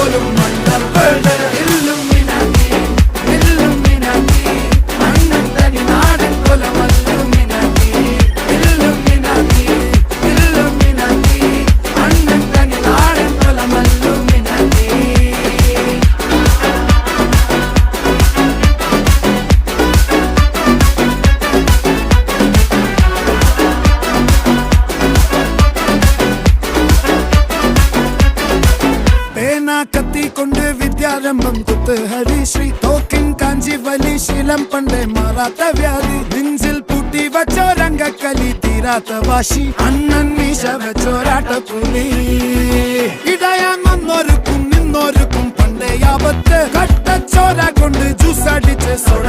പോലും മണ്ടപ്പേട് Illuminati Illuminati അണ്ണൻ തനി നാടൻ കൊലമല്ലുമിനാറ്റി ഇല്ലുമിനാറ്റി ഇല്ലുമിനാറ്റി അണ്ണൻ തനി നാടൻ കൊലമല്ലുമിനാറ്റി. കത്തി കൊണ്ട് വിദ്യാരംഭം കുത്ത് ഹരിശ്രീ തോക്കിൻ കാഞ്ചി വലി ശീലം പണ്ടേ മാറാത്ത വ്യാധി നെഞ്ചിൽ പൂട്ടി വച്ചോരംഗക്കലി തീരാത്ത വാശി അണ്ണൻ മീശ വെച്ചോരാട്ട പുലി ഇടയാൻ വന്നോർക്കും നിന്നോർക്കും പണ്ടേ ആപത്ത് കട്ടച്ചോര കൊണ്ട് ജ്യൂസ് അടിച്ച് സോഡ